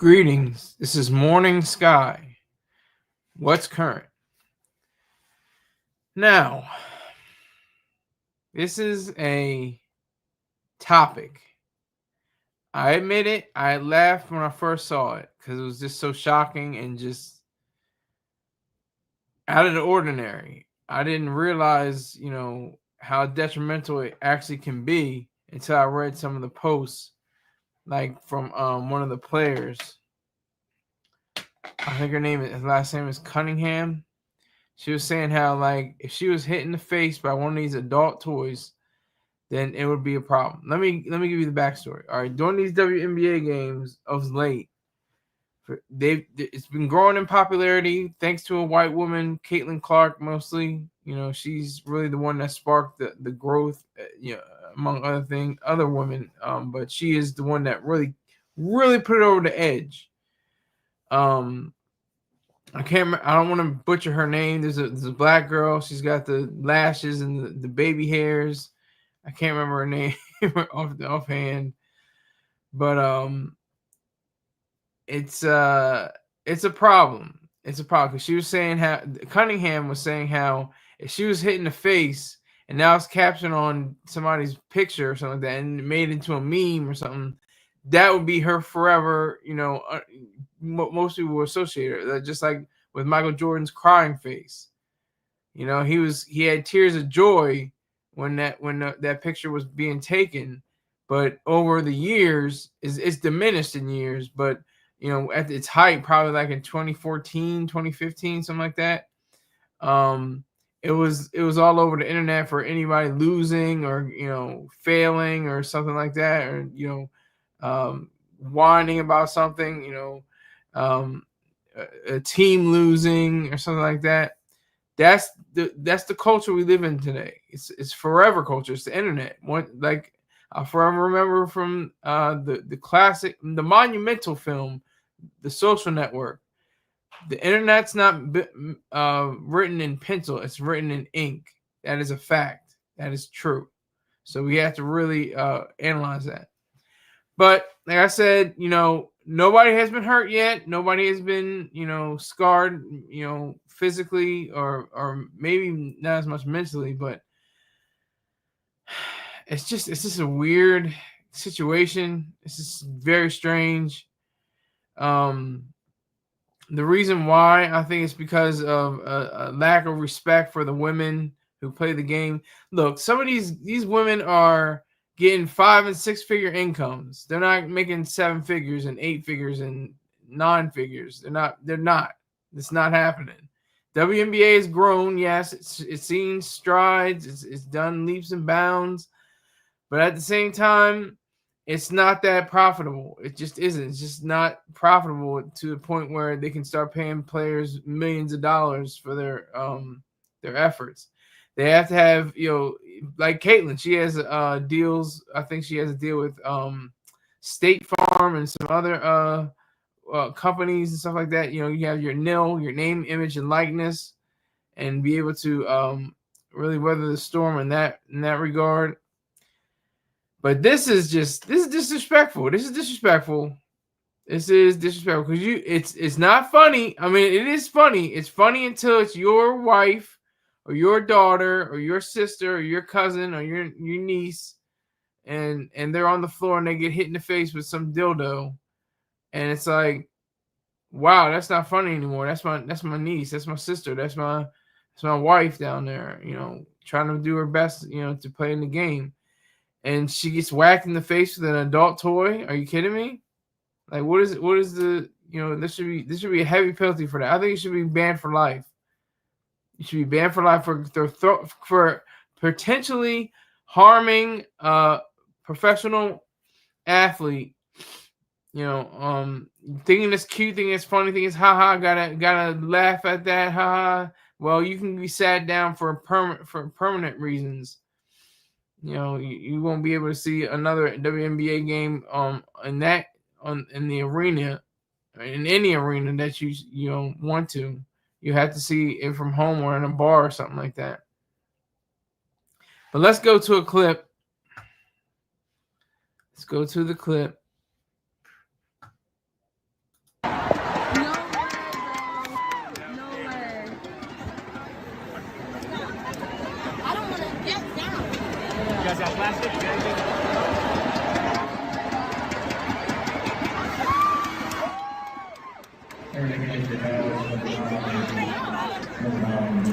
Greetings. This is Morning Sky. What's current? Now, this is a topic. I admit it, I laughed when I first saw it because it was just so shocking and just out of the ordinary. I didn't realize, how detrimental it actually can be until I read some of the posts, like from one of the players. I think his last name is Cunningham. She was saying how, like, if she was hit in the face by one of these adult toys, then it would be a problem. Let me give you the backstory. All right, during these WNBA games of late, it's been growing in popularity thanks to a white woman, Caitlin Clark, mostly. She's really the one that sparked the growth. Among other women. But she is the one that really put it over the edge. I can't. I don't want to butcher her name. There's a black girl. She's got the lashes and the baby hairs. I can't remember her name offhand, but it's a problem. It's a problem because she was saying how Cunningham was saying how if she was hit in the face and now it's captioned on somebody's picture or something like that and made into a meme or something, that would be her forever. Most people will associate her, just like with Michael Jordan's crying face. He had tears of joy when that picture was being taken, but over the years it's diminished in years. But at its height, probably like in 2014, 2015, something like that. It was all over the internet for anybody losing or failing or something like that, or whining about something, a team losing or something like that. That's the culture we live in today. It's forever culture. It's the internet. I'll forever remember from the classic, the monumental film, The Social Network. The internet's not written in pencil. It's written in ink. That is a fact. That is true. So we have to really analyze that. But like I said, nobody has been hurt yet. Nobody has been, scarred, physically or maybe not as much mentally. But it's just a weird situation. It's just very strange. The reason why I think it's because of a lack of respect for the women who play the game. Look, some of these women are getting 5 and 6 figure incomes. They're not making 7 figures and 8 figures and 9 figures. They're not. It's not happening. WNBA has grown. Yes, it's seen strides. It's done leaps and bounds. But at the same time, it's not that profitable. It just isn't. It's just not profitable to the point where they can start paying players millions of dollars for their efforts. They have to have, like Caitlin, she has deals. I think she has a deal with State Farm and some other companies and stuff like that. You have your NIL, your name, image, and likeness, and be able to really weather the storm in that regard. But this is disrespectful. This is disrespectful. This is disrespectful because it's not funny. I mean, it is funny. It's funny until it's your wife or your daughter or your sister or your cousin or your niece, and they're on the floor and they get hit in the face with some dildo, and it's like, wow, that's not funny anymore. That's my niece. That's my sister. That's my wife down there. Trying to do her best, to play in the game. And she gets whacked in the face with an adult toy. Are you kidding me? Like, what is the this should be a heavy penalty for that. I think it should be banned for life. You should be banned for life for potentially harming a professional athlete. Thinking it's cute, thinking it's funny, thinking it's haha, gotta laugh at that, haha. Well, you can be sat down for permanent reasons. You won't be able to see another WNBA game in the arena, in any arena that you want to. You have to see it from home or in a bar or something like that. But let's go to a clip. Let's go to the clip.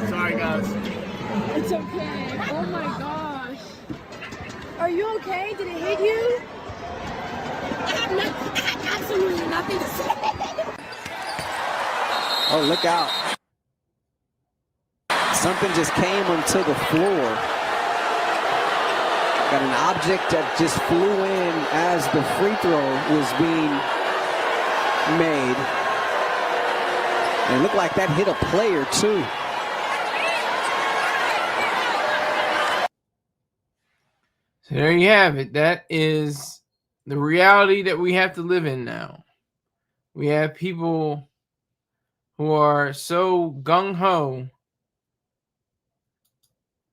Sorry, guys. It's okay. Oh my gosh. Are you okay? Did it hit you? I have absolutely nothing to say. Oh, look out. Something just came onto the floor. Got an object that just flew in as the free throw was being made. And it looked like that hit a player too. So there you have it. That is the reality that we have to live in now. We have people who are so gung-ho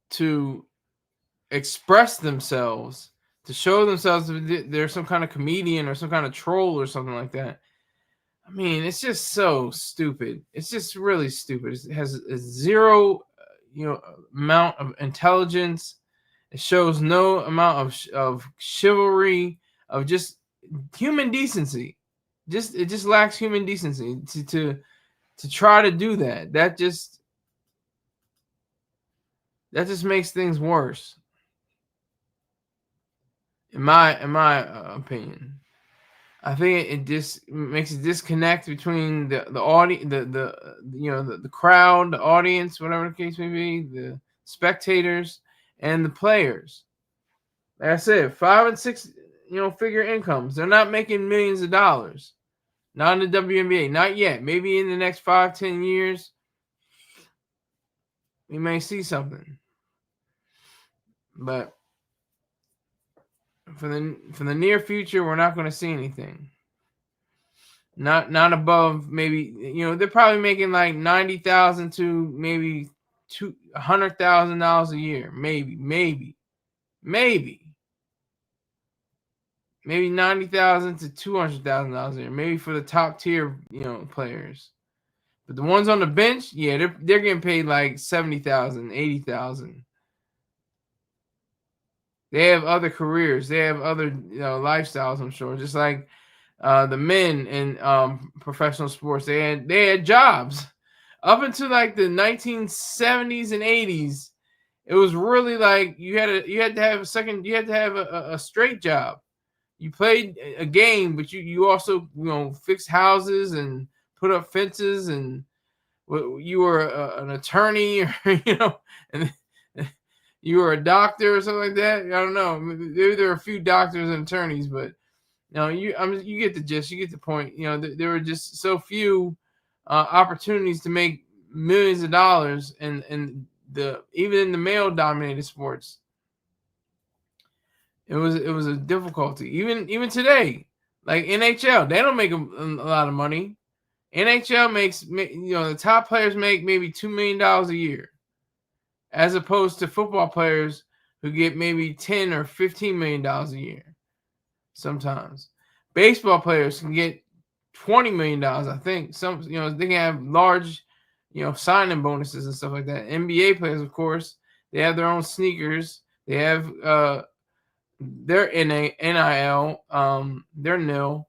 to express themselves, to show themselves that they're some kind of comedian or some kind of troll or something like that. I mean, it's just so stupid. It's just really stupid. It has a zero, amount of intelligence. It shows no amount of chivalry, of just human decency. It just lacks human decency to try to do that. That just makes things worse, in my opinion. I think it just makes a disconnect between the audience, the crowd, the audience, whatever the case may be, the spectators, and the players. Like I said, 5 and 6, figure incomes. They're not making millions of dollars. Not in the WNBA, not yet. Maybe in the next 5-10 years, we may see something. But for the near future, we're not going to see anything. Not above, maybe, they're probably making like $90,000 to maybe $100,000 a year, maybe $90,000 to $200,000 a year, maybe for the top tier, players. But the ones on the bench, yeah, they're getting paid like $70,000, $80,000. They have other careers, they have other lifestyles, I'm sure. Just like the men in professional sports, they had jobs up until like the 1970s and 80s. It was really like you had to have a straight job. You played a game, but you also fixed houses and put up fences, and you were an attorney, or and you were a doctor or something like that. I don't know. Maybe there are a few doctors and attorneys, but you get the gist. You get the point. There were just so few opportunities to make millions of dollars, and even in the male-dominated sports, it was a difficulty. Even today, like NHL, they don't make a lot of money. NHL makes the top players make maybe $2 million a year, as opposed to football players who get maybe $10 or $15 million a year. Sometimes baseball players can get $20 million. I think they can have large, signing bonuses and stuff like that. NBA players, of course, they have their own sneakers. They have their NIL. They're nil.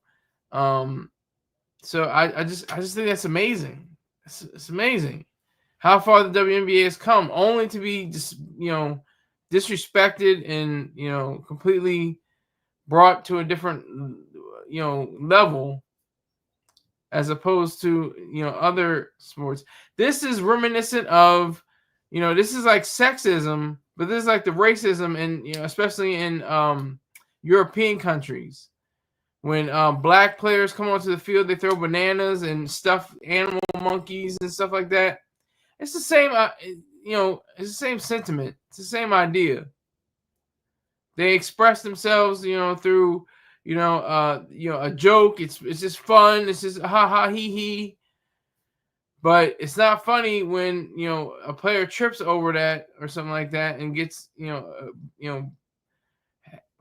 So I just think that's amazing. It's amazing how far the WNBA has come, only to be just disrespected and completely brought to a different level, as opposed to other sports. This is reminiscent of this is like sexism, but this is like the racism in especially in European countries. When black players come onto the field, they throw bananas and stuff animal monkeys and stuff like that. It's the same it's the same sentiment. It's the same idea. They express themselves, through, a joke. It's just fun. It's just ha ha he he. But it's not funny when a player trips over that or something like that and gets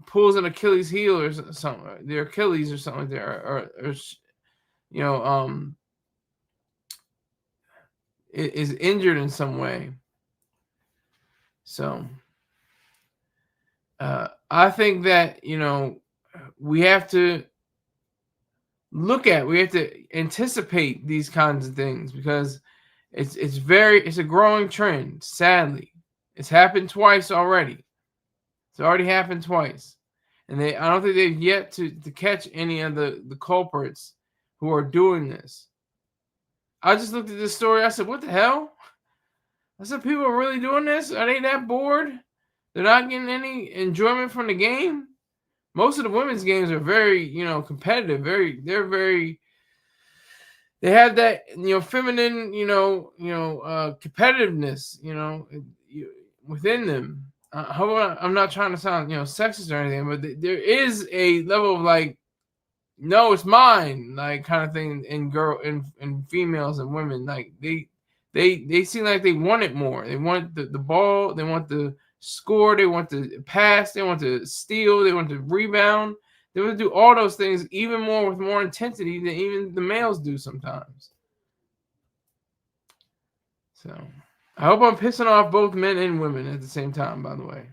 pulls an Achilles heel or something, their Achilles or something like that, or is injured in some way. So I think that we have to we have to anticipate these kinds of things because it's a growing trend. Sadly, it's happened twice already. It's already happened twice, and I don't think they've yet to catch any of the culprits who are doing this. I just looked at this story. I said, "What the hell?" I said, "People are really doing this? Are they that bored? They're not getting any enjoyment from the game." Most of the women's games are very, competitive. They have that, feminine, competitiveness, within them. I'm not trying to sound, sexist or anything, but there is a level of like, no, it's mine, like kind of thing in females and women. Like they seem like they want it more. They want the ball. They want the score. They want to pass. They want to steal. They want to rebound. They want to do all those things even more with more intensity than even the males do sometimes. So I hope I'm pissing off both men and women at the same time, by the way.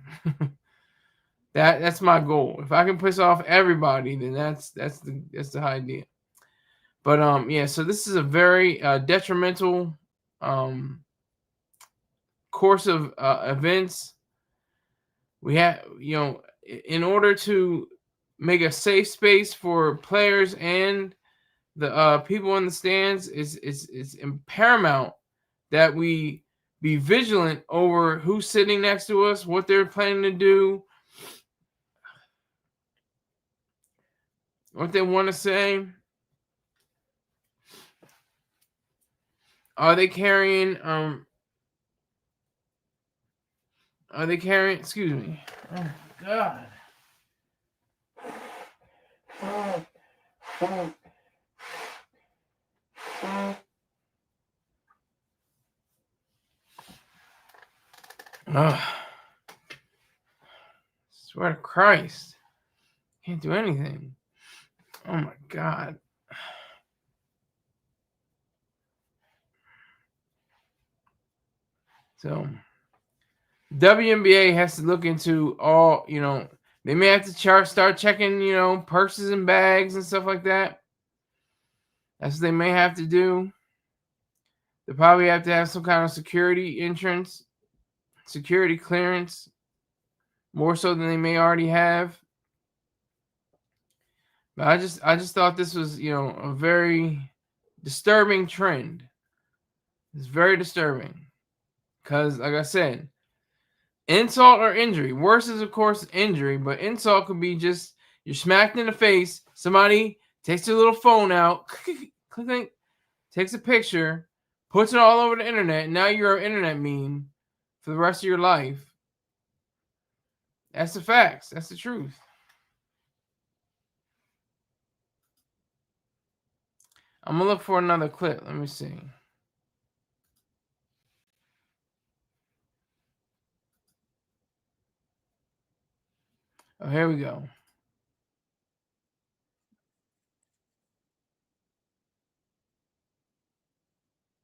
That's my goal. If I can piss off everybody, then that's the idea. But yeah, so this is a very detrimental course of events. We have, in order to make a safe space for players and the people in the stands, it's paramount that we be vigilant over who's sitting next to us, what they're planning to do, what they want to say. Are they carrying excuse me. Oh God. Swear to Christ. Can't do anything. Oh my God. So WNBA has to look into all, they may have to start checking, purses and bags and stuff like that. That's what they may have to do. They probably have to have some kind of security clearance, more so than they may already have. But I just thought this was, a very disturbing trend. It's very disturbing. Because, like I said, insult or injury. Worse is, of course, injury, but insult could be just you're smacked in the face. Somebody takes their little phone out, click, takes a picture, puts it all over the internet, and now you're an internet meme for the rest of your life. That's the facts. That's the truth. I'm going to look for another clip. Let me see. Oh, here we go.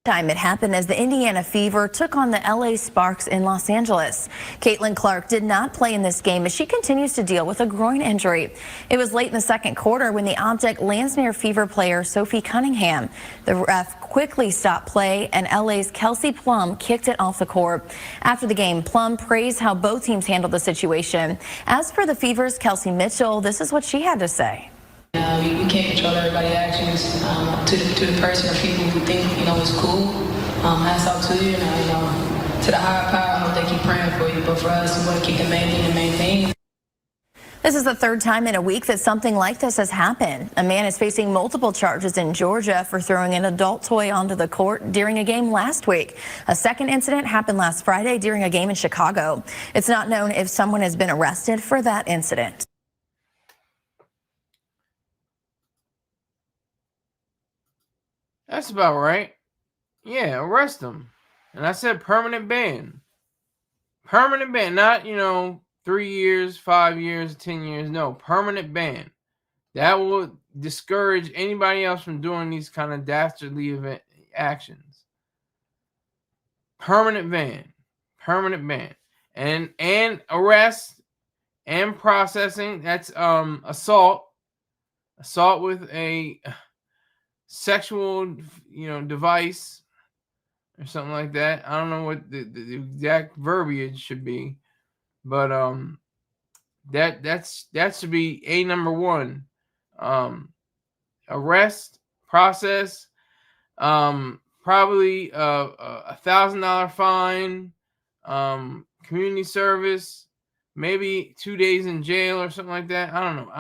Time it happened as the Indiana Fever took on the LA Sparks in Los Angeles. Caitlin Clark did not play in this game as she continues to deal with a groin injury. It was late in the second quarter when the object lands near Fever player Sophie Cunningham. The ref quickly stopped play and LA's Kelsey Plum kicked it off the court. After the game, Plum praised how both teams handled the situation. As for the Fever's Kelsey Mitchell, this is what she had to say. You can't control everybody's actions. To the person or people who think it's cool. Hats off to you. To the higher power, I hope they keep praying for you. But for us, we want to keep the main thing. This is the third time in a week that something like this has happened. A man is facing multiple charges in Georgia for throwing an adult toy onto the court during a game last week. A second incident happened last Friday during a game in Chicago. It's not known if someone has been arrested for that incident. That's about right. Yeah, arrest them. And I said permanent ban. Permanent ban, not, 3 years, 5 years, 10 years. No, permanent ban. That will discourage anybody else from doing these kind of dastardly actions. Permanent ban. Permanent ban. And arrest and processing. That's assault with a sexual, device or something like that. I don't know what the exact verbiage should be, but that should be a number one. Arrest, process, probably $1,000 fine, community service, maybe 2 days in jail or something like that. I don't know.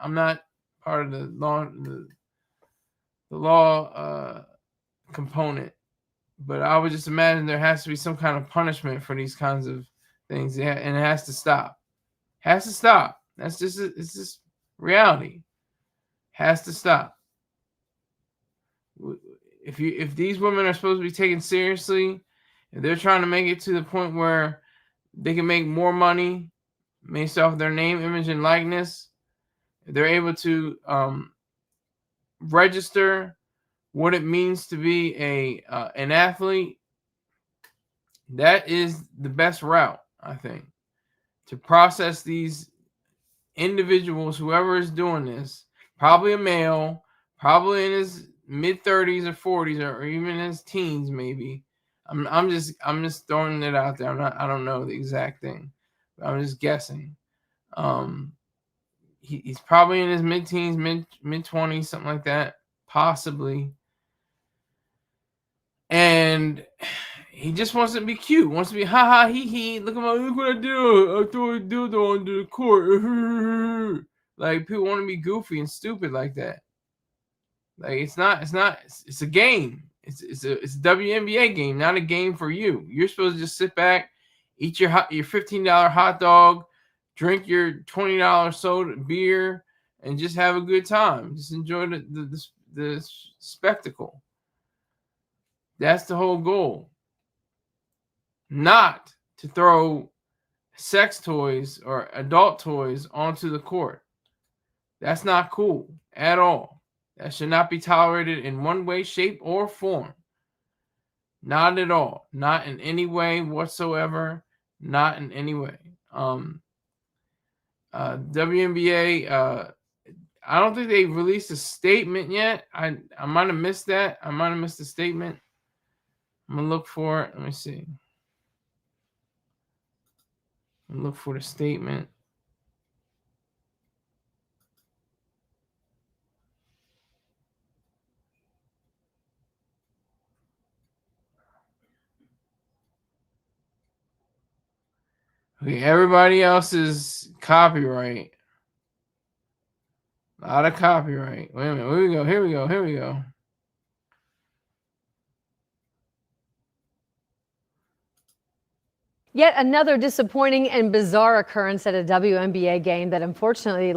I'm not part of the law component, but I would just imagine there has to be some kind of punishment for these kinds of things, and it has to stop. Has to stop. It's just reality. Has to stop. If these women are supposed to be taken seriously, if they're trying to make it to the point where they can make more money based off their name, image, and likeness, if they're able to register what it means to be an athlete, that is the best route, I think, to process these individuals, whoever is doing this, probably a male, probably in his mid-30s or 40s, or even in his teens, maybe. I'm just throwing it out there. I don't know the exact thing, but I'm just guessing. He's probably in his mid-teens, mid-20s, something like that, possibly. And he just wants to be cute, wants to be ha ha he he. Look what I do. I throw a dildo onto the court. Like, people want to be goofy and stupid like that. Like, it's a game. It's a WNBA game, not a game for you. You're supposed to just sit back, eat your $15 hot dog, drink your $20 soda beer, and just have a good time. Just enjoy the spectacle. That's the whole goal. Not to throw sex toys or adult toys onto the court. That's not cool at all. That should not be tolerated in one way, shape, or form. Not at all. Not in any way whatsoever. Not in any way. WNBA, I don't think they released a statement yet. I might have missed that. I might have missed the statement. I'm going to look for it. Let me see. Look for the statement. Okay, everybody else's copyright. A lot of copyright. Wait a minute. Here we go. Yet another disappointing and bizarre occurrence at a WNBA game that unfortunately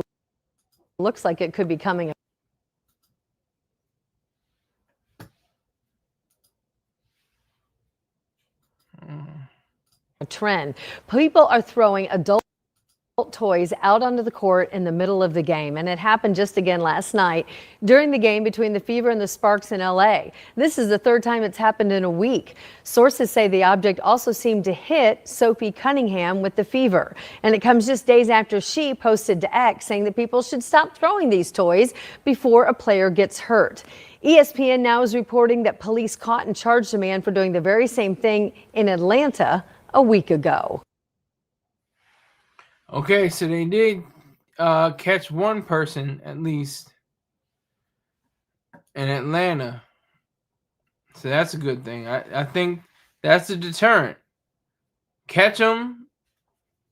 looks like it could be coming. A trend. People are throwing adult toys out onto the court in the middle of the game, and it happened just again last night during the game between the Fever and the Sparks in LA. This is the third time it's happened in a week. Sources say the object also seemed to hit Sophie Cunningham with the Fever, and it comes just days after she posted to X saying that people should stop throwing these toys before a player gets hurt. ESPN now is reporting that police caught and charged a man for doing the very same thing in Atlanta a week ago. Okay, so they did catch one person at least in Atlanta. So that's a good thing. I think that's a deterrent. Catch them,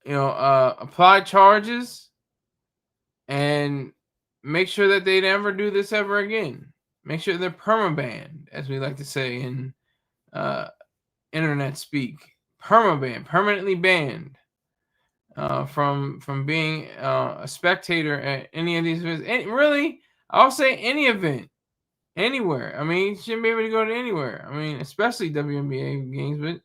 apply charges, and make sure that they never do this ever again. Make sure they're permabanned, as we like to say in internet speak. Permabanned, permanently banned. From being a spectator at any of these events. And really, I'll say any event, anywhere. I mean, you shouldn't be able to go to anywhere. I mean, especially WNBA games, but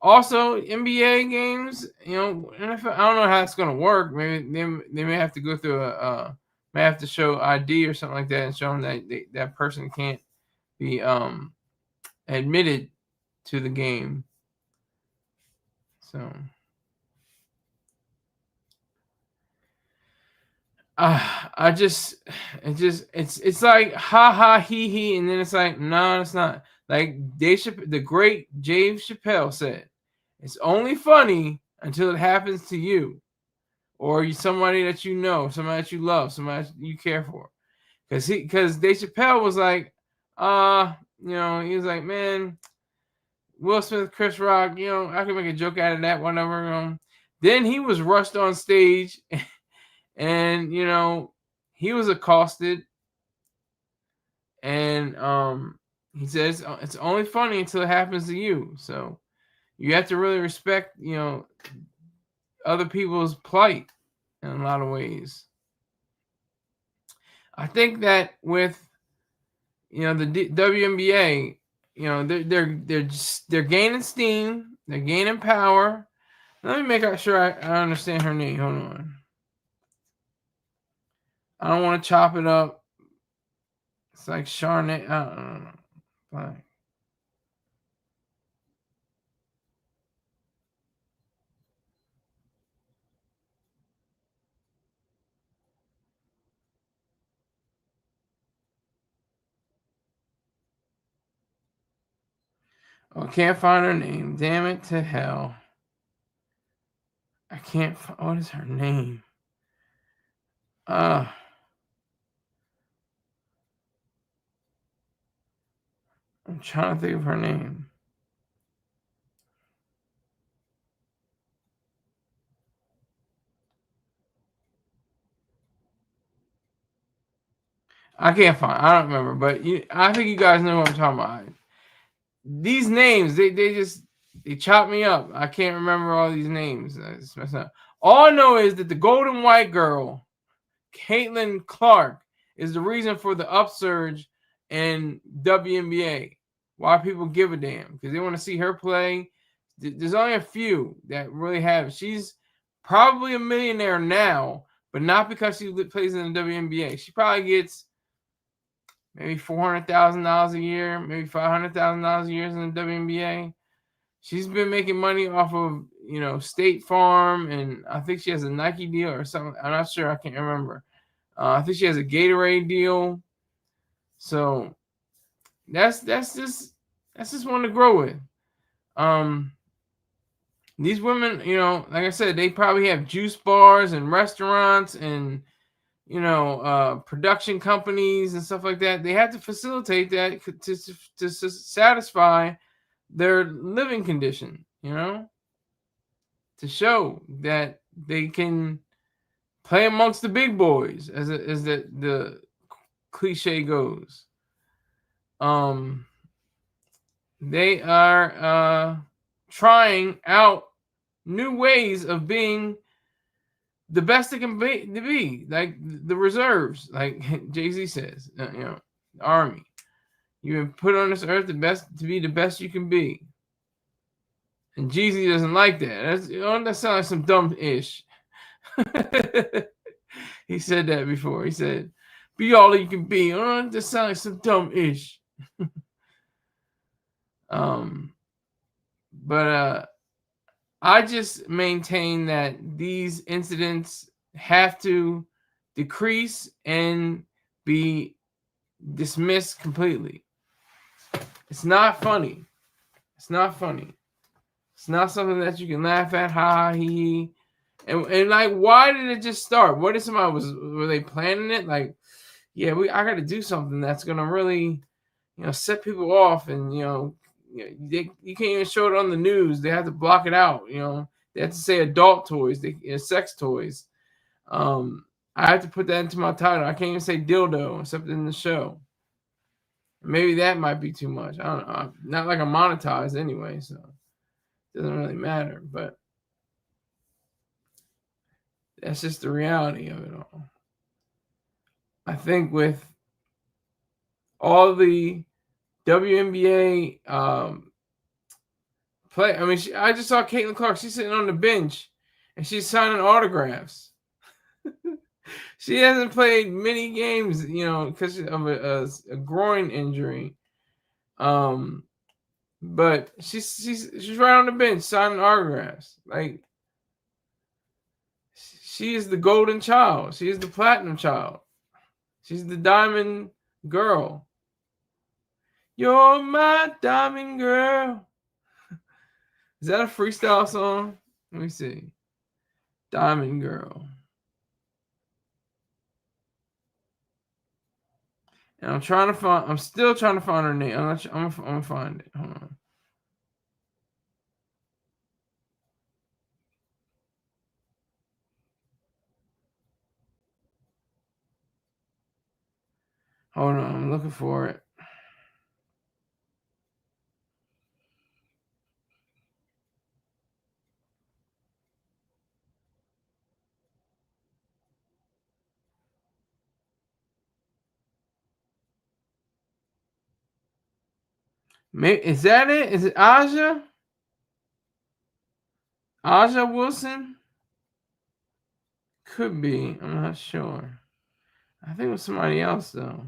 also NBA games. NFL, I don't know how it's going to work. Maybe they may have to go through may have to show ID or something like that and show them that that person can't be admitted to the game. So. It's like ha ha he he, and then it's like no, it's not. Like the great Dave Chappelle said, it's only funny until it happens to you, or somebody that you know, somebody that you love, somebody that you care for. Because Dave Chappelle was like, he was like, man, Will Smith, Chris Rock, I can make a joke out of that, whatever. Then he was rushed on stage, and he was accosted, and he says it's only funny until it happens to you. So you have to really respect, other people's plight in a lot of ways. I think that with the WNBA, they're gaining steam, they're gaining power. Let me make sure I understand her name. Hold on. I don't want to chop it up. It's like Charnay. I don't know. Fine. Oh, I can't find her name. Damn it to hell. I can't find. What is her name? I'm trying to think of her name. I can't find. I don't remember, but I think you guys know what I'm talking about. These names, they chop me up. I can't remember all these names. It's messed up. All I know is that the golden white girl, Caitlin Clark, is the reason for the upsurge in WNBA. Why people give a damn, because they want to see her play. There's only a few that really have. She's probably a millionaire now, but not because she plays in the WNBA. She probably gets maybe $400,000 a year, maybe $500,000 a year in the WNBA. She's been making money off of State Farm, and I think she has a Nike deal or something. I'm not sure. I can't remember. I think she has a Gatorade deal. So that's just one to grow with. These women, like I said, they probably have juice bars and restaurants and production companies and stuff like that. They have to facilitate that to satisfy their living condition, to show that they can play amongst the big boys, as the cliche goes. They are trying out new ways of being the best it can be, like the reserves, like Jay-Z says, the army. You've been put on this earth to be the best you can be. And Jeezy doesn't like that. That sounds like some dumb ish. He said that before. He said, "Be all you can be." That sounds like some dumb ish. But I just maintain that these incidents have to decrease and be dismissed completely. It's not funny. It's not funny. It's not something that you can laugh at, ha, he. And like, why did it just start? What if somebody were they planning it? Like, yeah, I got to do something that's gonna really, set people off, and you can't even show it on the news. They have to block it out. They have to say adult toys, sex toys. I have to put that into my title. I can't even say dildo except in the show. Maybe that might be too much. I don't know. Not like I'm monetized anyway, so it doesn't really matter. But that's just the reality of it all. I think with all the WNBA play, I just saw Caitlin Clark. She's sitting on the bench and she's signing autographs. She hasn't played many games, because of a groin injury. But she's right on the bench signing autographs. Like, She is the golden child. She is the platinum child. She's the diamond girl. You're my diamond girl. Is that a freestyle song? Let me see. Diamond Girl. And I'm still trying to find her name. I'm gonna find it. Hold on. Hold on, I'm looking for it. Is that it? Is it Aja? Aja Wilson? Could be. I'm not sure. I think it was somebody else though.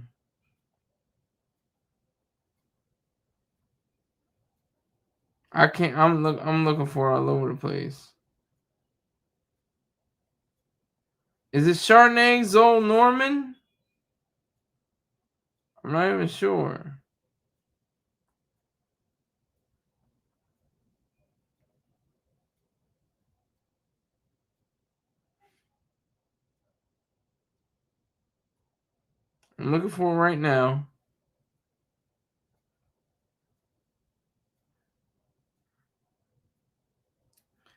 I can't. I'm looking for it all over the place. Is it Chardonnay Zoe Norman? I'm not even sure. I'm looking for it right now.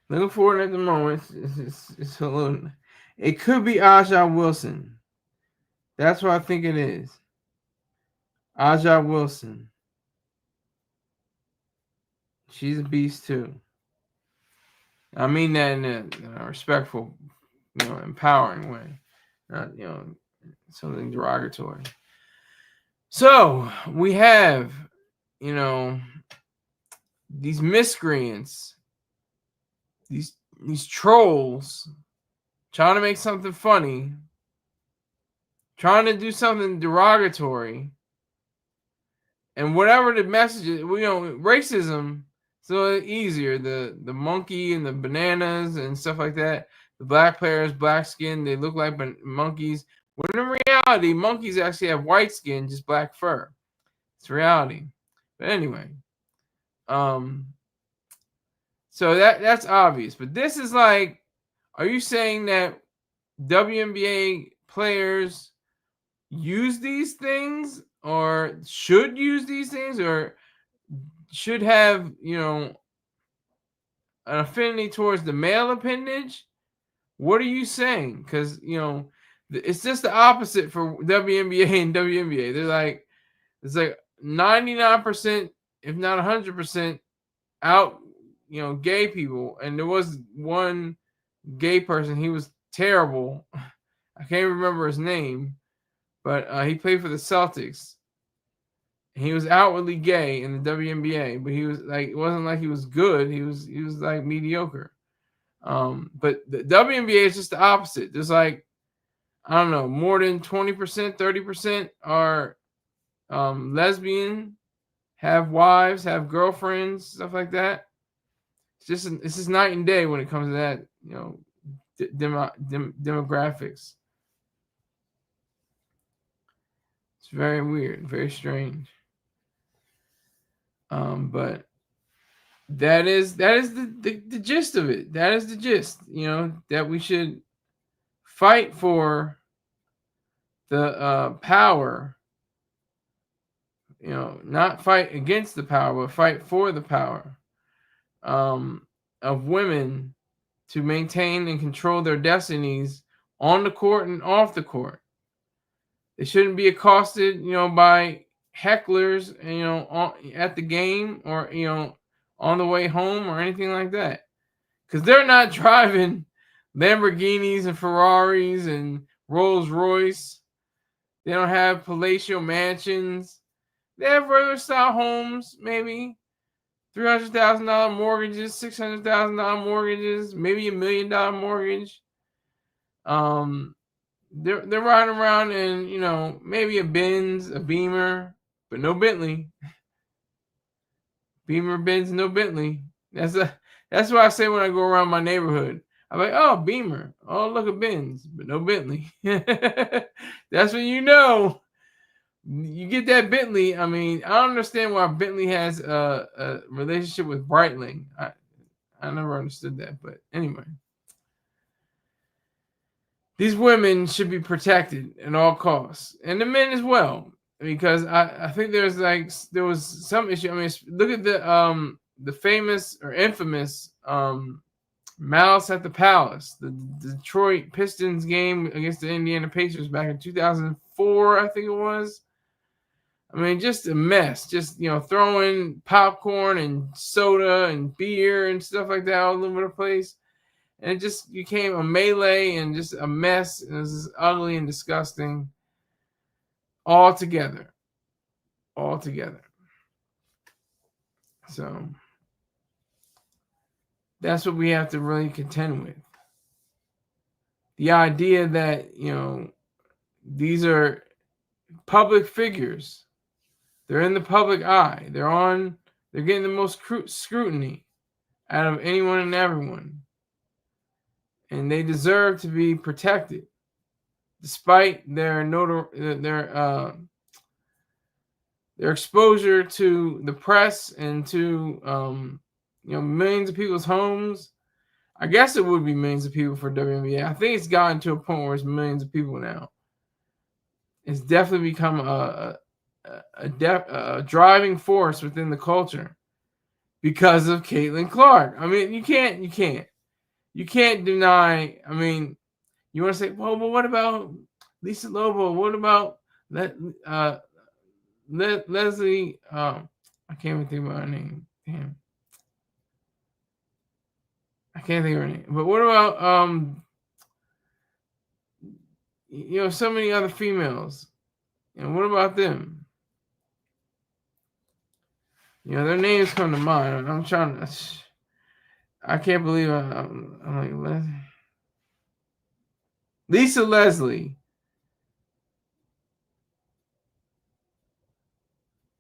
Looking for it at the moment. It's a little. It could be Aja Wilson. That's what I think it is. Aja Wilson. She's a beast too. I mean that in a respectful, empowering way, not something derogatory. So we have, these miscreants, these trolls, trying to make something funny, trying to do something derogatory, and whatever the message is, racism. So easier, the monkey and the bananas and stuff like that. The black players, black skin, they look like monkeys. When in reality, monkeys actually have white skin, just black fur. It's reality. But anyway, so that's obvious. But this is like, are you saying that WNBA players use these things, or should use these things, or should have, an affinity towards the male appendage? What are you saying? Because, it's just the opposite for WNBA and WNBA. They're like, it's like 99%, if not 100%, out, gay people. And there was one gay person. He was terrible. I can't remember his name, but he played for the Celtics. He was outwardly gay in the WNBA, but he was like, it wasn't like he was good. He was like mediocre. But the WNBA is just the opposite. There's like, I don't know, more than 20%, 30% are lesbian, have wives, have girlfriends, stuff like that. It's just night and day when it comes to that, demographics. It's very weird, very strange. But that is the gist of it. That is the gist, that we should fight for the power, not fight against the power, but fight for the power of women to maintain and control their destinies on the court and off the court. They shouldn't be accosted, by hecklers, at the game, or, on the way home or anything like that. Because they're not driving Lamborghinis and Ferraris and Rolls Royce. They don't have palatial mansions. They have regular style homes, maybe $300,000 mortgages, $600,000 mortgages, maybe $1 million mortgage. They're riding around in, maybe a Benz, a Beamer, but no Bentley. Beamer, Benz, no Bentley. That's what I say when I go around my neighborhood. I'm like, oh, Beamer. Oh, look at Benz, but no Bentley. That's when you know you get that Bentley. I mean, I don't understand why Bentley has a relationship with Breitling. I never understood that, but anyway. These women should be protected at all costs, and the men as well, because I think there was some issue. I mean, look at the famous or infamous Malice at the Palace, the Detroit Pistons game against the Indiana Pacers back in 2004, I think it was. I mean, just a mess. Just, throwing popcorn and soda and beer and stuff like that all over the place. And it just became a melee and just a mess. And it was just ugly and disgusting. All together. So that's what we have to really contend with. The idea that, these are public figures. They're in the public eye. They're getting the most scrutiny out of anyone and everyone. And they deserve to be protected, despite their exposure to the press and to millions of people's homes. I guess it would be millions of people for WNBA. I think it's gotten to a point where it's millions of people now. It's definitely become a driving force within the culture because of Caitlin Clark. I mean, you can't deny. I mean, you want to say, well, but what about Lisa Lobo? What about Leslie? I can't even think about her name. Damn, I can't think of her name. But what about so many other females? And what about them? Their names come to mind. I'm trying to. I can't believe I'm like Lisa Leslie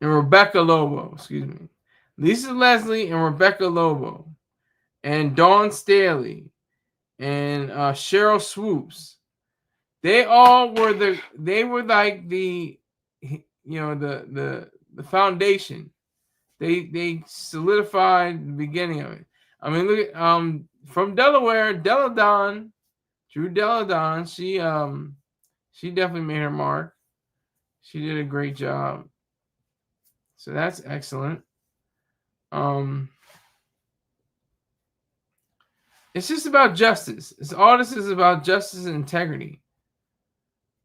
and Rebecca Lobo. Excuse me, Lisa Leslie and Rebecca Lobo, and Dawn Staley, and Cheryl Swoops. They all were like the foundation. They solidified the beginning of it. I mean, look at from Delaware, Drew Deladon. She definitely made her mark. She did a great job. So that's excellent. It's just about justice. All this is about justice and integrity.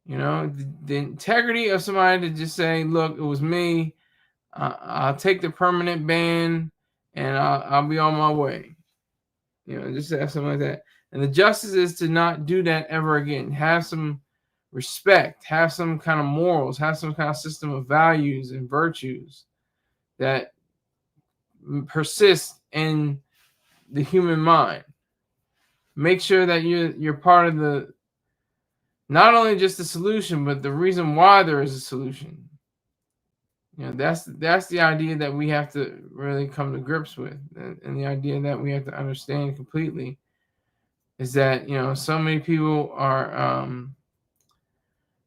The integrity of somebody to just say, look, it was me. I'll take the permanent ban and I'll be on my way. Just have something like that. And the justice is to not do that ever again. Have some respect, have some kind of morals, have some kind of system of values and virtues that persist in the human mind. Make sure that you're part of the, not only just the solution, but the reason why there is a solution. That's the idea that we have to really come to grips with, and the idea that we have to understand completely is that so many people are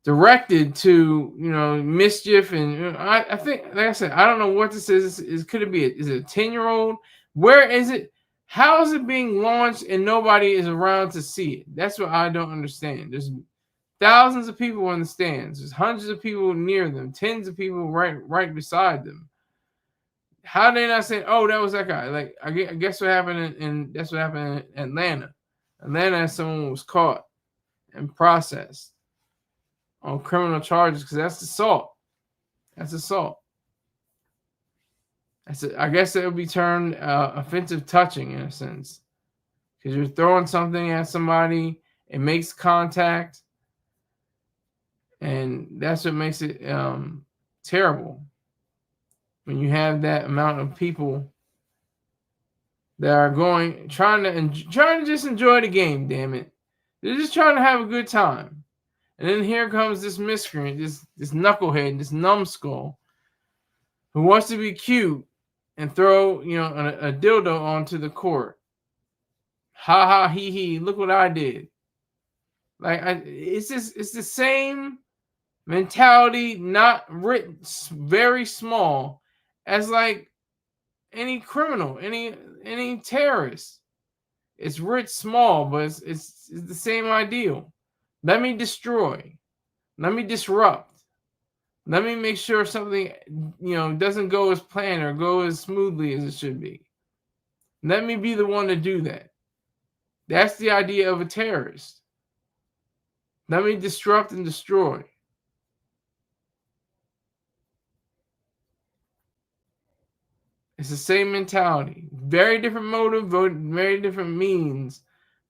directed to mischief, and I think, like I said, I don't know what this is. Could it be? Is it a 10-year-old? Where is it? How is it being launched and nobody is around to see it? That's what I don't understand. There's thousands of people in the stands. There's hundreds of people near them. Tens of people right beside them. How are they not saying, "Oh, that was that guy"? Like, I guess what happened in that's what happened in Atlanta. Atlanta, someone was caught and processed on criminal charges because that's assault. That's assault. I guess it would be termed offensive touching in a sense, because you're throwing something at somebody, it makes contact. And that's what makes it terrible. When you have that amount of people that are trying to just enjoy the game, damn it. They're just trying to have a good time. And then here comes this miscreant, this knucklehead, this numbskull, who wants to be cute and throw, a dildo onto the court. Ha ha he. Look what I did. Like it's the same mentality, not written very small, as like any criminal, any terrorist. It's writ small, but it's the same ideal. Let me destroy. Let me disrupt. Let me make sure something doesn't go as planned or go as smoothly as it should be. Let me be the one to do that. That's the idea of a terrorist. Let me disrupt and destroy. It's the same mentality. Very different motive, very different means,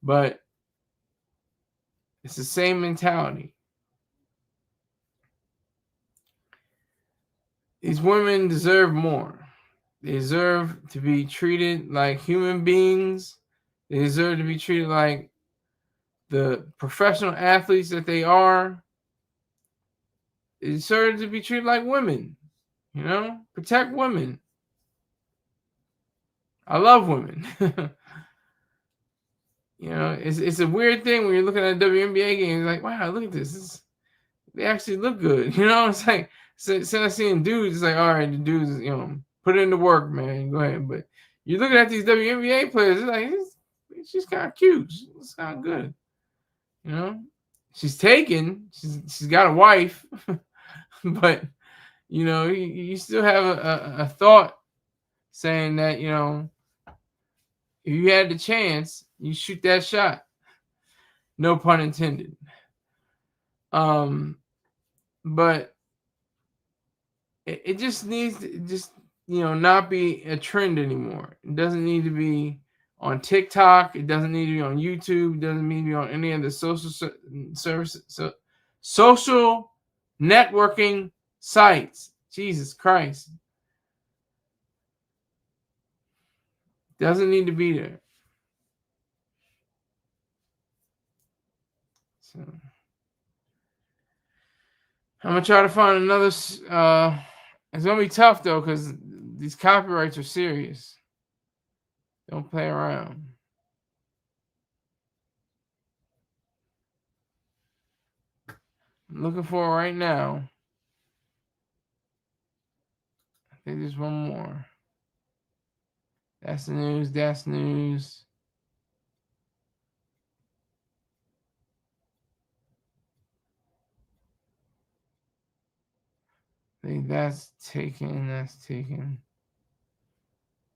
but it's the same mentality. These women deserve more. They deserve to be treated like human beings. They deserve to be treated like the professional athletes that they are. They deserve to be treated like women. Protect women. I love women. It's a weird thing when you're looking at a WNBA game. You're like, wow, look at this. They actually look good. It's like instead of seeing dudes, it's like, all right, the dudes, put in the work, man. Go ahead. But you're looking at these WNBA players, it's like she's kind of cute. She's kind of good. She's taken. She's got a wife, but you still have a thought saying that if you had the chance, you shoot that shot. No pun intended. But it just needs to not be a trend anymore. It doesn't need to be on TikTok. It doesn't need to be on YouTube. It doesn't need to be on any of the social services, social networking sites. Jesus Christ. Doesn't need to be there. So I'm gonna try to find another. It's gonna be tough though, because these copyrights are serious. Don't play around. I'm looking for it right now. I think there's one more. That's the news. That's news. I think that's taken.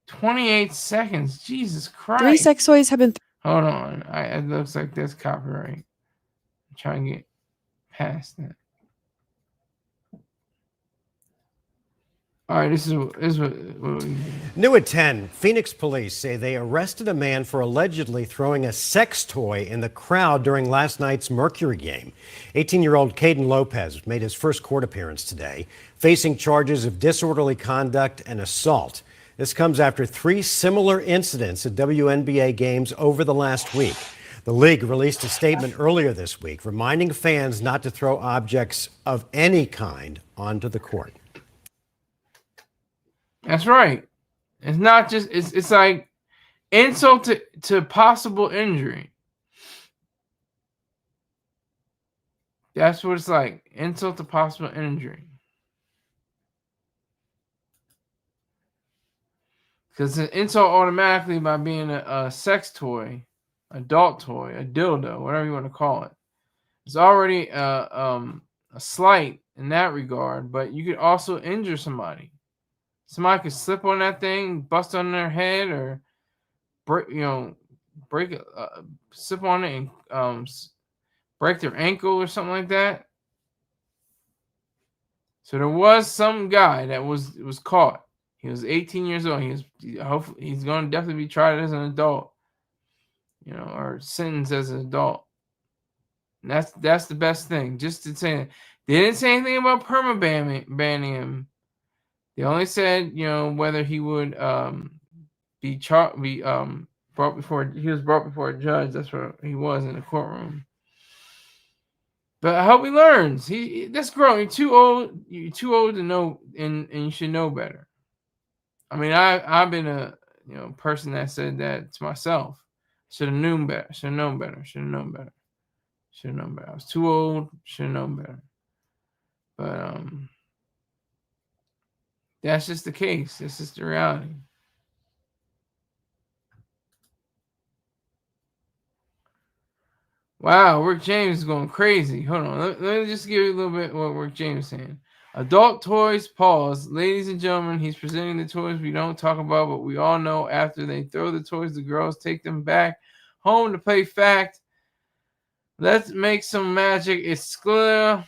28 seconds. Jesus Christ. 3 sex toys have been. Hold on. It looks like that's copyright. I'm trying to get past that. All right, this is what we New at 10, Phoenix police say they arrested a man for allegedly throwing a sex toy in the crowd during last night's Mercury game. 18-year-old Caden Lopez made his first court appearance today, facing charges of disorderly conduct and assault. This comes after 3 similar incidents at WNBA games over the last week. The league released a statement earlier this week reminding fans not to throw objects of any kind onto the court. That's right. It's not just it's like insult to possible injury. That's what it's like. Insult to possible injury. Because an insult automatically by being a sex toy, adult toy, a dildo, whatever you want to call it. It's already a slight in that regard, but you could also injure somebody. Somebody could slip on that thing, bust on their head, or break it, slip on it and break their ankle or something like that. So there was some guy that was caught. He was 18 years old. Hopefully he's going to definitely be tried as an adult, or sentenced as an adult. And that's the best thing. Just to say, they didn't say anything about banning him. They only said, whether he would be brought before a judge. That's what he was in the courtroom. But I hope he learns. That's grown. You're too old. You're too old to know, and you should know better. I mean, I've been a person that said that to myself. Should have known better. Should have known better. Should have known better. Should have known better. I was too old. Should have known better. But that's just the case. That's just the reality. Wow, Rick James is going crazy. Hold on. Let me just give you a little bit what Rick James is saying. Adult toys, pause. Ladies and gentlemen, he's presenting the toys we don't talk about, but we all know after they throw the toys, the girls take them back home to play fact. Let's make some magic. It's clear.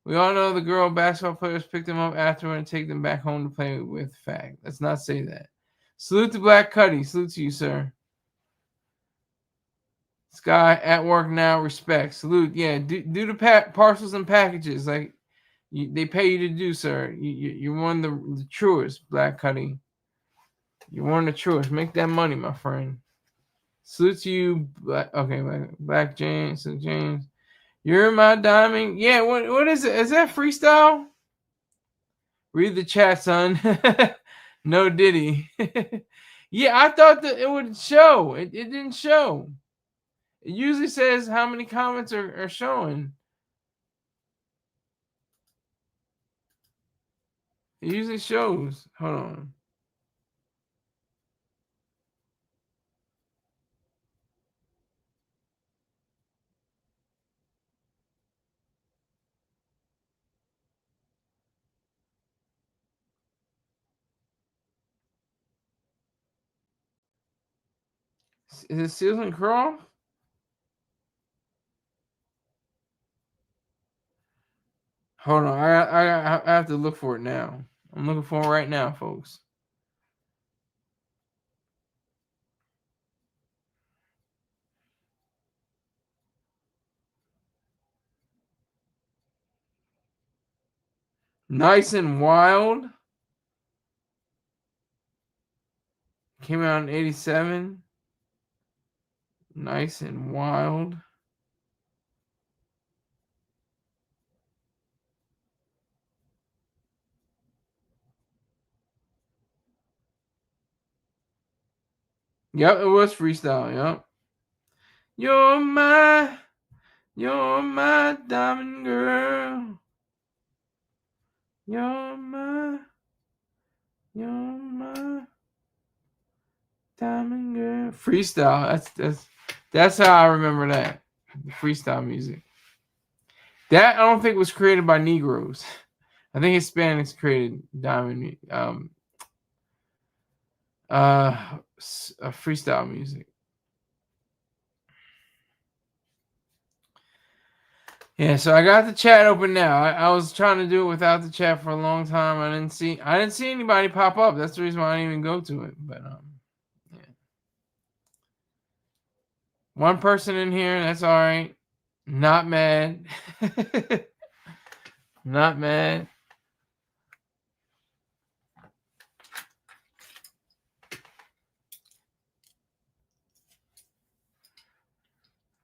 We all know the girl basketball players pick them up afterward and take them back home to play with fact. Let's not say that. Salute to Black Cuddy. Salute to you, sir. Sky at work now. Respect. Salute. Yeah, do the parcels and packages like they pay you to do, sir. You're one of the truest, Black Cuddy. You're one of the truest. Make that money, my friend. Salute to you, Black James. So James, you're my diamond. Yeah. What is it? Is that freestyle? Read the chat, son. No Diddy. Yeah, I thought that it would show. It didn't show. It usually says how many comments are showing. It usually shows. Hold on. Is it Seals and Crawl? Hold on. I have to look for it now. I'm looking for it right now, folks. Nice and Wild. Came out in 87. Nice and Wild. Yep, it was freestyle. Yep. You're my diamond girl. You're my diamond girl. Freestyle. That's how I remember that. The freestyle music. That I don't think was created by Negroes. I think Hispanics created diamond freestyle music. Yeah, so I got the chat open now. I was trying to do it without the chat for a long time. I didn't see anybody pop up. That's the reason why I didn't even go to it. But yeah. One person in here, that's all right. Not mad. Not mad.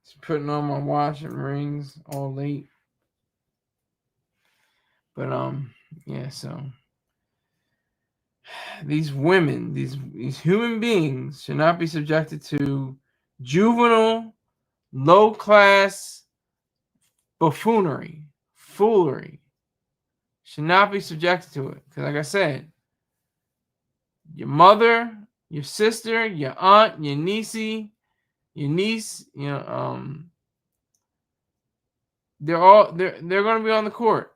Just putting on my watch and rings all late. But yeah, so these women, these human beings should not be subjected to juvenile, low class buffoonery, foolery. Should not be subjected to it. Because like I said, your mother, your sister, your aunt, your niece, they're gonna be on the court.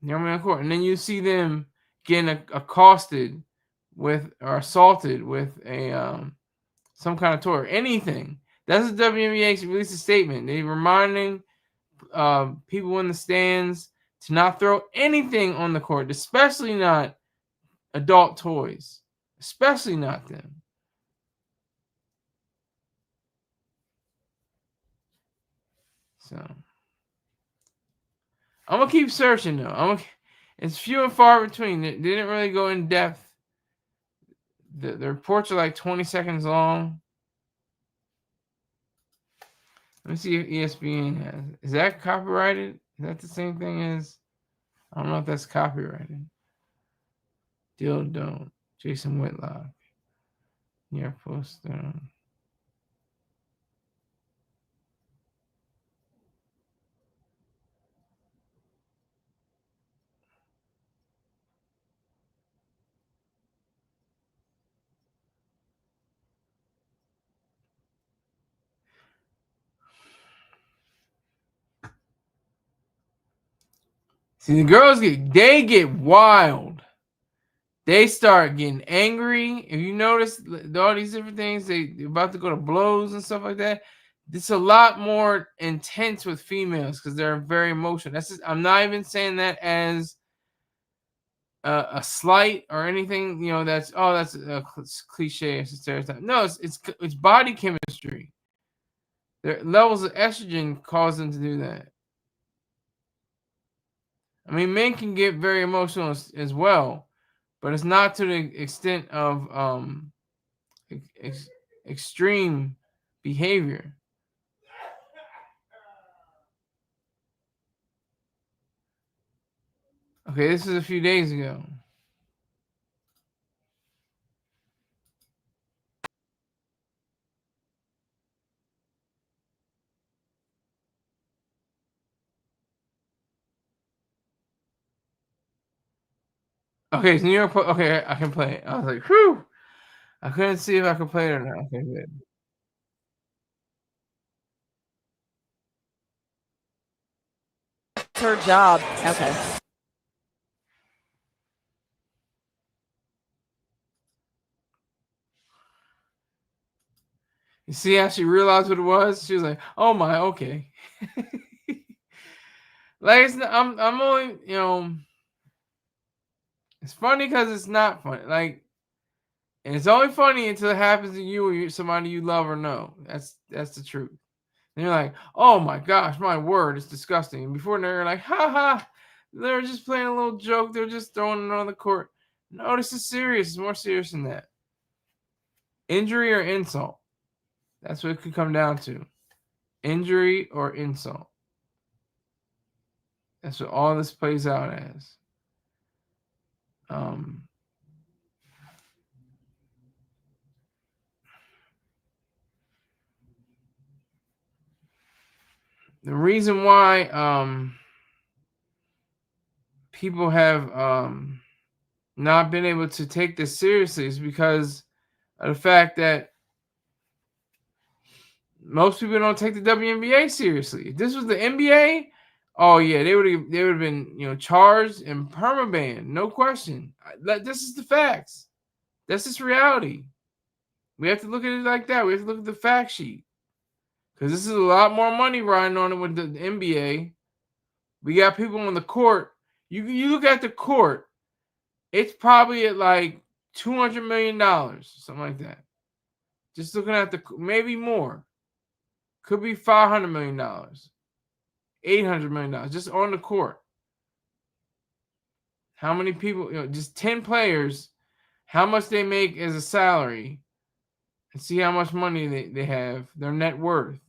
They're gonna be on the court. And then you see them getting accosted with or assaulted with a some kind of toy, anything. That's the WNBA released a statement. They're reminding people in the stands to not throw anything on the court, especially not adult toys, especially not them. So I'm gonna keep searching though. It's few and far between. They didn't really go in depth. The reports are like 20 seconds long. Let me see if ESPN has. Is that copyrighted? Is that the same thing as? I don't know if that's copyrighted. Don't. Jason Whitlock. Yeah, post. See, the girls get wild. They start getting angry. If you notice all these different things, they're about to go to blows and stuff like that. It's a lot more intense with females because they're very emotional. I'm not even saying that as a slight or anything. That's a cliche, it's a stereotype. No, it's body chemistry. Their levels of estrogen cause them to do that. I mean, men can get very emotional as well, but it's not to the extent of extreme behavior. Okay, this is a few days ago. Okay, it's New York. Okay, I can play it. I was like, whew. I couldn't see if I could play it or not. Okay, good. It's her job. Okay. You see how she realized what it was? She was like, "Oh my, okay." Like it's not, I'm only it's funny because it's not funny. Like, and it's only funny until it happens to you or somebody you love or know. That's the truth. And you're like, "Oh my gosh, my word, it's disgusting." And before they're like, "Ha ha," they're just playing a little joke. They're just throwing it on the court. No, this is serious. It's more serious than that. Injury or insult. That's what it could come down to. Injury or insult. That's what all this plays out as. The reason why people have not been able to take this seriously is because of the fact that most people don't take the WNBA seriously. If this was the NBA, oh yeah, they would have been charged and permabanned, no question. This is the facts. That's just reality. We have to look at it like that. We have to look at the fact sheet because this is a lot more money riding on it with the NBA. We got people on the court. You look at the court, it's probably at like $200 million, something like that. Just looking at maybe more. Could be $500 million, $800 million just on the court. How many people, just 10 players, how much they make as a salary, and see how much money they have, their net worth.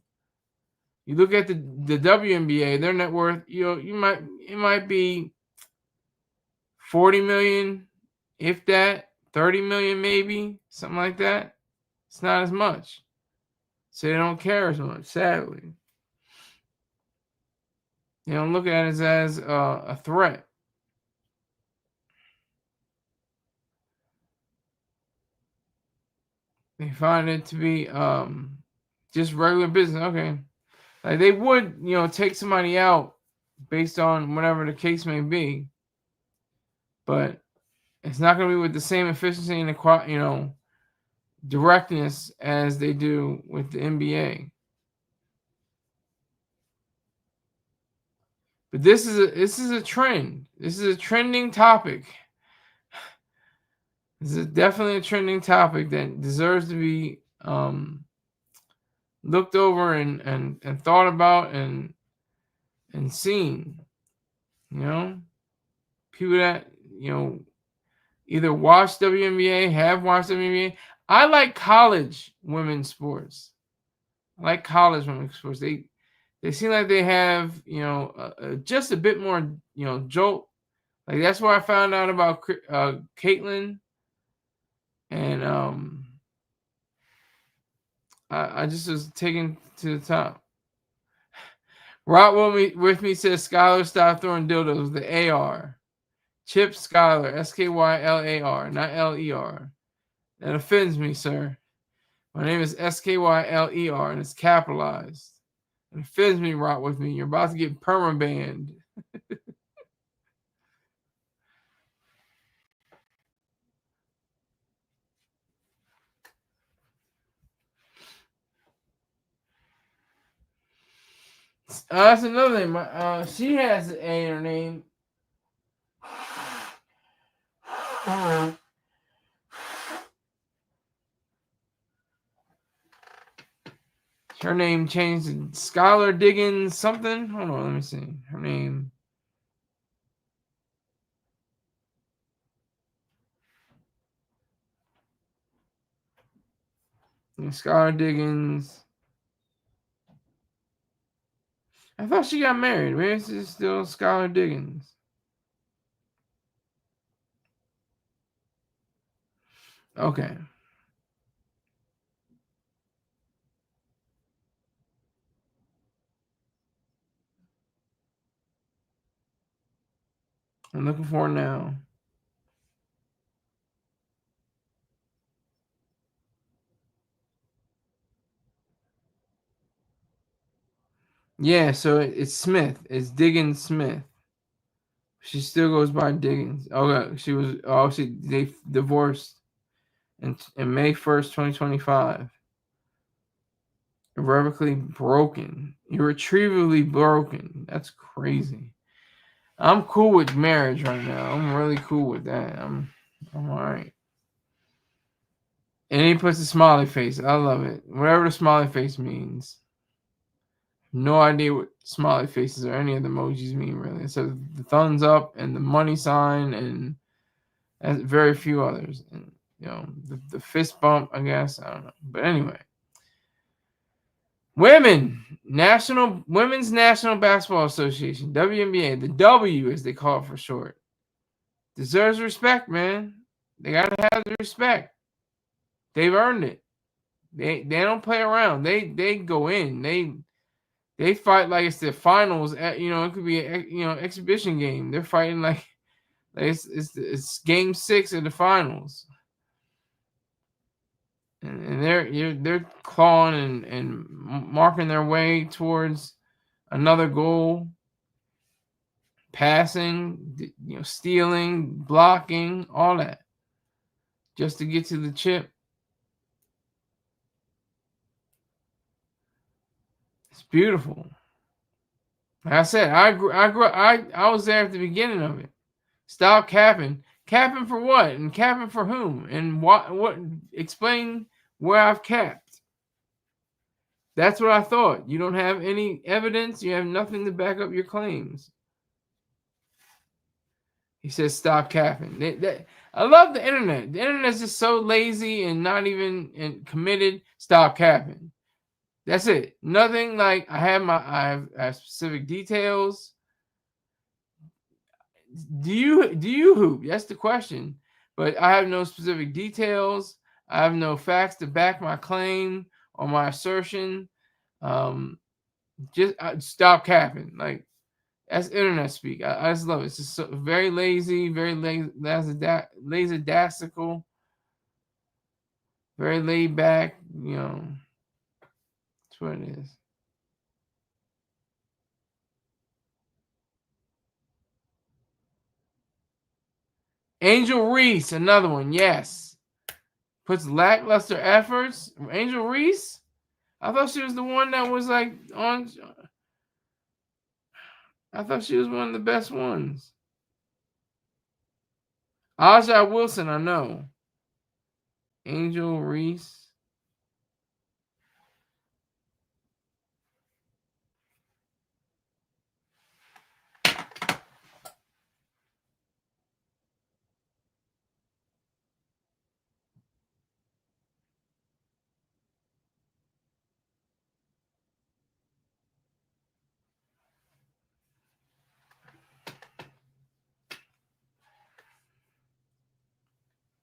You look at the WNBA, their net worth, it might be 40 million, if that, 30 million maybe, something like that. It's not as much. So they don't care as much, sadly. They don't look at it as a threat. They find it to be just regular business. Okay. Like they would, take somebody out based on whatever the case may be. But it's not going to be with the same efficiency and directness as they do with the NBA. But this is a trend. This is a trending topic. This is definitely a trending topic that deserves to be looked over and thought about and seen. People that either watch WNBA, have watched WNBA. I like college women's sports. I like college women's sports. They seem like they have just a bit more jolt. Like that's where I found out about Caitlin, and I just was taken to the top. Rock with me says Skylar stop throwing dildos with the AR. Chip Skylar, Skylar, not LER. That offends me, sir. My name is Skyler and it's capitalized. It offends me, Rock with me. You're about to get permabanned. That's another name. She has an A in her name. Her name changed to Skylar Diggins something. Hold on, let me see. Her name. Skylar Diggins. I thought she got married. Maybe it's still Skylar Diggins. Okay. I'm looking for it now. Yeah, so it's Smith. It's Diggins Smith. She still goes by Diggins. Okay, they divorced in May 1st, 2025. Irrevocably broken. Irretrievably broken. That's crazy. I'm cool with marriage right now. I'm really cool with that. I'm all right. And he puts a smiley face. I love it. Whatever the smiley face means. No idea what smiley faces or any of the emojis mean really. So the thumbs up and the money sign and very few others. And the fist bump, I guess. I don't know. But anyway. Women's National Basketball Association, WNBA, the W as they call it for short, deserves respect, man. They gotta have the respect. They've earned it. They don't play around. They go in. They fight like it's the finals. It could be a exhibition game. They're fighting like it's game 6 of the finals. And they're clawing and marking their way towards another goal, passing, stealing, blocking, all that, just to get to the chip. It's beautiful. Like I said, I was there at the beginning of it. Stop capping. Capping for what? And capping for whom? And what explain where I've capped. That's what I thought. You don't have any evidence. You have nothing to back up your claims. He says, stop capping. I love the internet. The internet's just so lazy and not even committed. Stop capping. That's it. Nothing like I have specific details. Do you hoop? That's the question. But I have no specific details. I have no facts to back my claim or my assertion. Just stop capping. Like that's internet speak. I just love it. It's just so, very lazy, very lackadaisical, very laid back. That's what it is. Angel Reese, another one. Yes. Puts lackluster efforts. Angel Reese? I thought she was the one that was like on. I thought she was one of the best ones. Aja Wilson, I know. Angel Reese.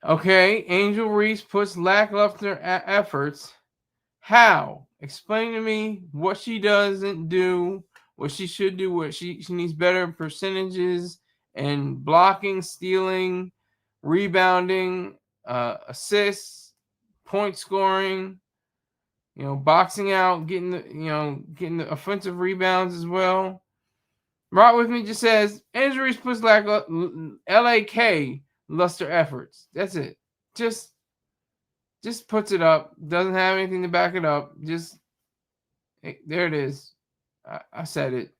Okay, Angel Reese puts lackluster efforts. How? Explain to me what she doesn't do, what she should do, what she needs better percentages and blocking, stealing, rebounding, assists, point scoring, boxing out, getting the offensive rebounds as well. Right with me just says injuries puts LAK luster efforts. That's it. Just puts it up. Doesn't have anything to back it up. Just there it is. I said it.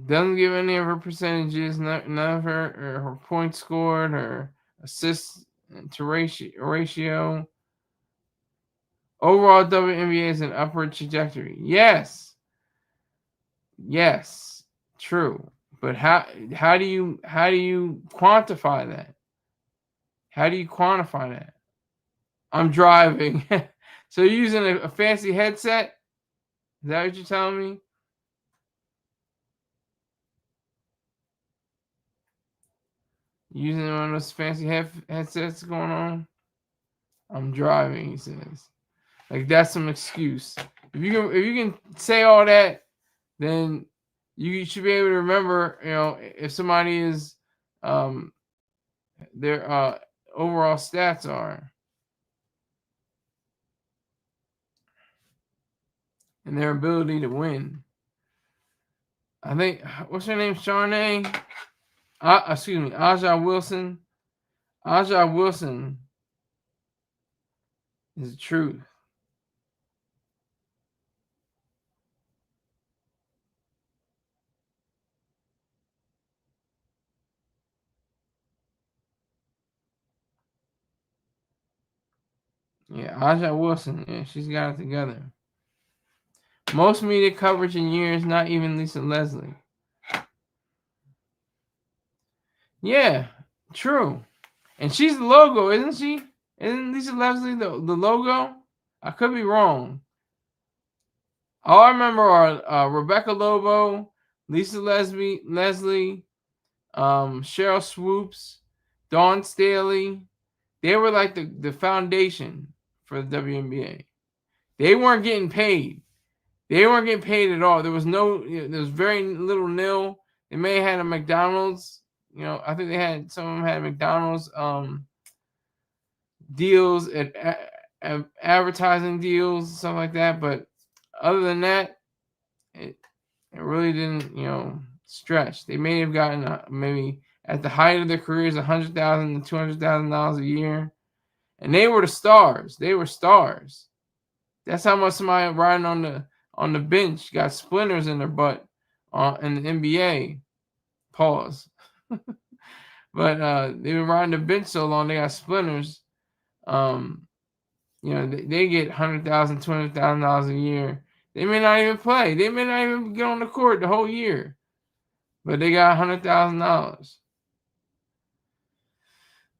Doesn't give any of her percentages, none of her points scored, her assists to ratio. Overall, WNBA is an upward trajectory. Yes, true. But how do you quantify that? How do you quantify that? I'm driving. So you're using a fancy headset? Is that what you're telling me? Using one of those fancy headsets going on? I'm driving, he says. Like that's some excuse. If you can say all that, then you should be able to remember, if somebody is their overall stats are and their ability to win. I think what's her name? Charnay? Excuse me, Aja Wilson. Aja Wilson is the truth. Yeah, Aja Wilson. Yeah, she's got it together. Most media coverage in years, not even Lisa Leslie. Yeah, true. And she's the logo, isn't she? Isn't Lisa Leslie the logo? I could be wrong. All I remember are Rebecca Lobo, Lisa Leslie, Cheryl Swoops, Dawn Staley. They were like the foundation for the WNBA. They weren't getting paid. They weren't getting paid at all. There was very little nil. They may have had a McDonald's. I think some of them had McDonald's deals at advertising deals, stuff like that. But other than that, it really didn't, stretch. They may have gotten maybe at the height of their careers $100,000 to $200,000 a year, and they were the stars. They were stars. That's how much somebody riding on the bench got splinters in their butt in the NBA. Pause. But they've been riding the bench so long they got splinters. They get $100,000, $200,000 a year. They may not even play. They may not even get on the court the whole year. But they got $100,000.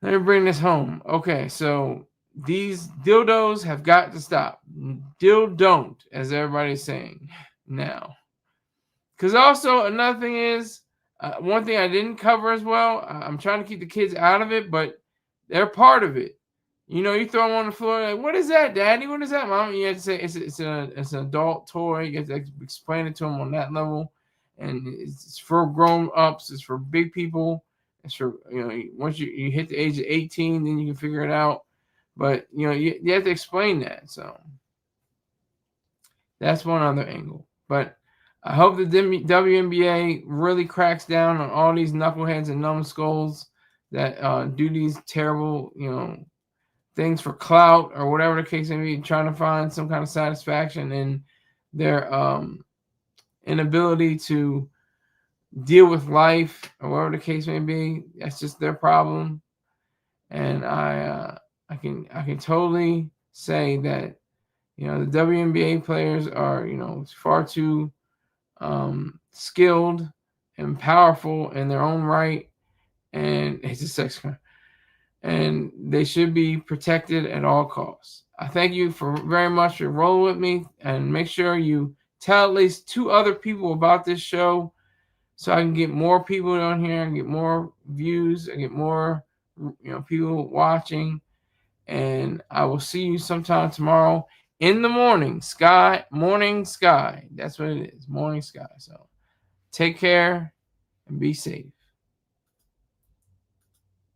Let me bring this home. Okay, so these dildos have got to stop. Don't, as everybody's saying now. Because also another thing is, one thing I didn't cover as well, I'm trying to keep the kids out of it, but they're part of it. You throw them on the floor, like, what is that, Daddy? What is that, Mom? You have to say it's an adult toy. You have to explain it to them on that level. And it's for grown-ups. It's for big people. It's for, once you hit the age of 18, then you can figure it out. But, you have to explain that. So that's one other angle. But I hope the WNBA really cracks down on all these knuckleheads and numbskulls that do these terrible, things for clout or whatever the case may be, trying to find some kind of satisfaction in their inability to deal with life or whatever the case may be. That's just their problem. And I can totally say that the WNBA players are far too skilled and powerful in their own right, and it's a sex crime, and they should be protected at all costs. I thank you very much for rolling with me, and make sure you tell at least 2 other people about this show so I can get more people on here and get more views and get more people watching. And I will see you sometime tomorrow in the morning sky. That's what it is, morning sky. So take care and be safe.